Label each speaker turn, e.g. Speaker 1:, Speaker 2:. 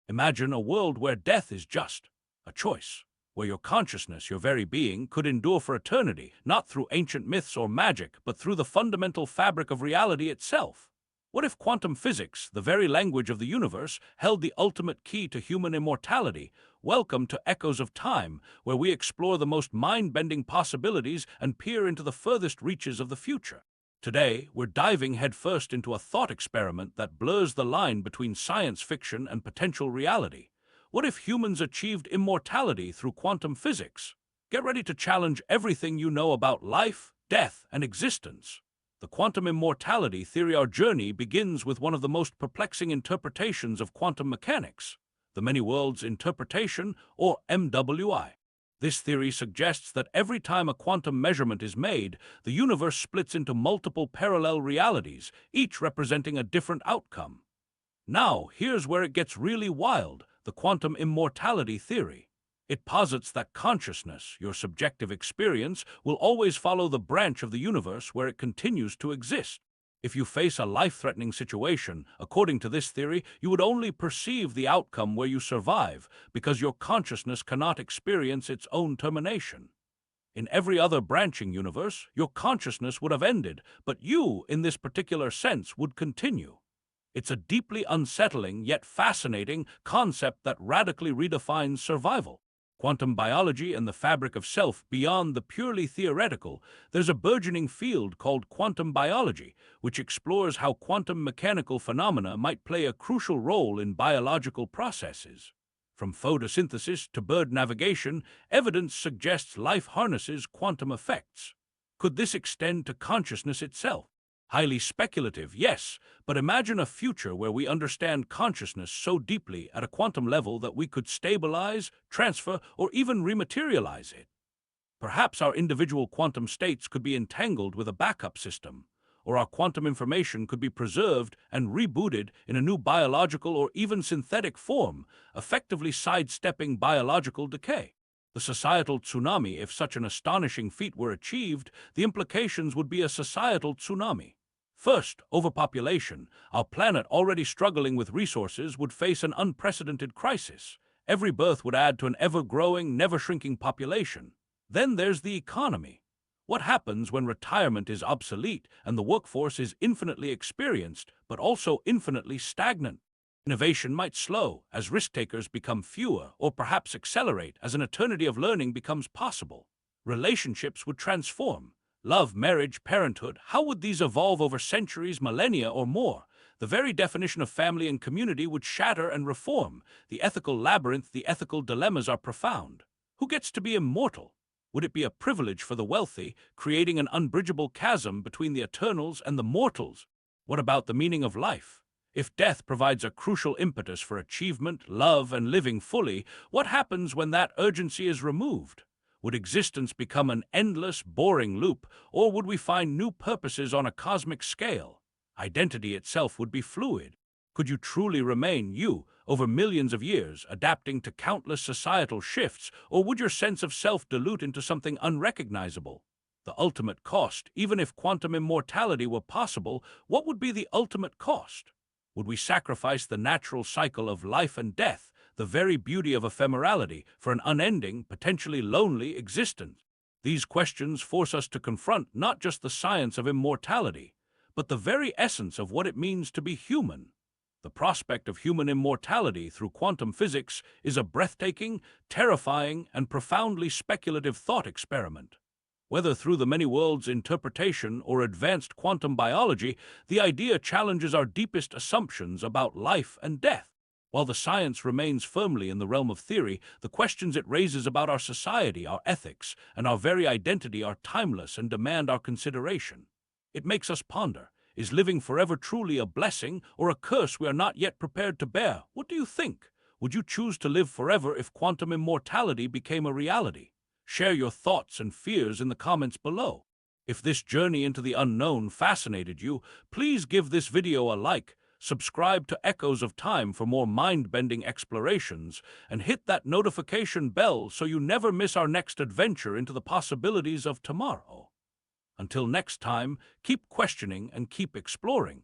Speaker 1: Imagine a world where death is just a choice, where your consciousness, your very being, could endure for eternity, not through ancient myths or magic, but through the fundamental fabric of reality itself. What if quantum physics, the very language of the universe, held the ultimate key to human immortality? Welcome to Echoes of Time, where we explore the most mind-bending possibilities and peer into the furthest reaches of the future. Today, we're diving headfirst into a thought experiment that blurs the line between science fiction and potential reality. What if humans achieved immortality through quantum physics? Get ready to challenge everything you know about life, death, and existence. The quantum immortality theory. Our journey begins with one of the most perplexing interpretations of quantum mechanics, the many worlds interpretation, or MWI. This theory suggests that every time a quantum measurement is made, the universe splits into multiple parallel realities, each representing a different outcome. Now, here's where it gets really wild: the quantum immortality theory. It posits that consciousness, your subjective experience, will always follow the branch of the universe where it continues to exist. If you face a life-threatening situation, according to this theory, you would only perceive the outcome where you survive, because your consciousness cannot experience its own termination. In every other branching universe, your consciousness would have ended, but you, in this particular sense, would continue. It's a deeply unsettling yet fascinating concept that radically redefines survival. Quantum biology and the fabric of self. Beyond the purely theoretical, there's a burgeoning field called quantum biology, which explores how quantum mechanical phenomena might play a crucial role in biological processes. From photosynthesis to bird navigation, evidence suggests life harnesses quantum effects. Could this extend to consciousness itself? Highly speculative, yes, but imagine a future where we understand consciousness so deeply at a quantum level that we could stabilize, transfer, or even rematerialize it. Perhaps our individual quantum states could be entangled with a backup system, or our quantum information could be preserved and rebooted in a new biological or even synthetic form, effectively sidestepping biological decay. The societal tsunami. If such an astonishing feat were achieved, the implications would be a societal tsunami. First, overpopulation. Our planet, already struggling with resources, would face an unprecedented crisis. Every birth would add to an ever-growing, never-shrinking population. Then there's the economy. What happens when retirement is obsolete and the workforce is infinitely experienced, but also infinitely stagnant? Innovation might slow as risk-takers become fewer, or perhaps accelerate as an eternity of learning becomes possible. Relationships would transform. Love, marriage, parenthood, how would these evolve over centuries, millennia, or more? The very definition of family and community would shatter and reform. The ethical labyrinth, the ethical dilemmas are profound. Who gets to be immortal? Would it be a privilege for the wealthy, creating an unbridgeable chasm between the eternals and the mortals? What about the meaning of life? If death provides a crucial impetus for achievement, love, and living fully, what happens when that urgency is removed? Would existence become an endless, boring loop, or would we find new purposes on a cosmic scale? Identity itself would be fluid. Could you truly remain you over millions of years, adapting to countless societal shifts, or would your sense of self dilute into something unrecognizable? The ultimate cost. Even if quantum immortality were possible, what would be the ultimate cost? Would we sacrifice the natural cycle of life and death, the very beauty of ephemerality, for an unending, potentially lonely existence? These questions force us to confront not just the science of immortality, but the very essence of what it means to be human. The prospect of human immortality through quantum physics is a breathtaking, terrifying, and profoundly speculative thought experiment. Whether through the many worlds interpretation or advanced quantum biology, the idea challenges our deepest assumptions about life and death. While the science remains firmly in the realm of theory, the questions it raises about our society, our ethics, and our very identity are timeless and demand our consideration. It makes us ponder: is living forever truly a blessing or a curse we are not yet prepared to bear? What do you think? Would you choose to live forever if quantum immortality became a reality? Share your thoughts and fears in the comments below. If this journey into the unknown fascinated you, please give this video a like, subscribe to Echoes of Time for more mind-bending explorations, and hit that notification bell so you never miss our next adventure into the possibilities of tomorrow. Until next time, keep questioning and keep exploring.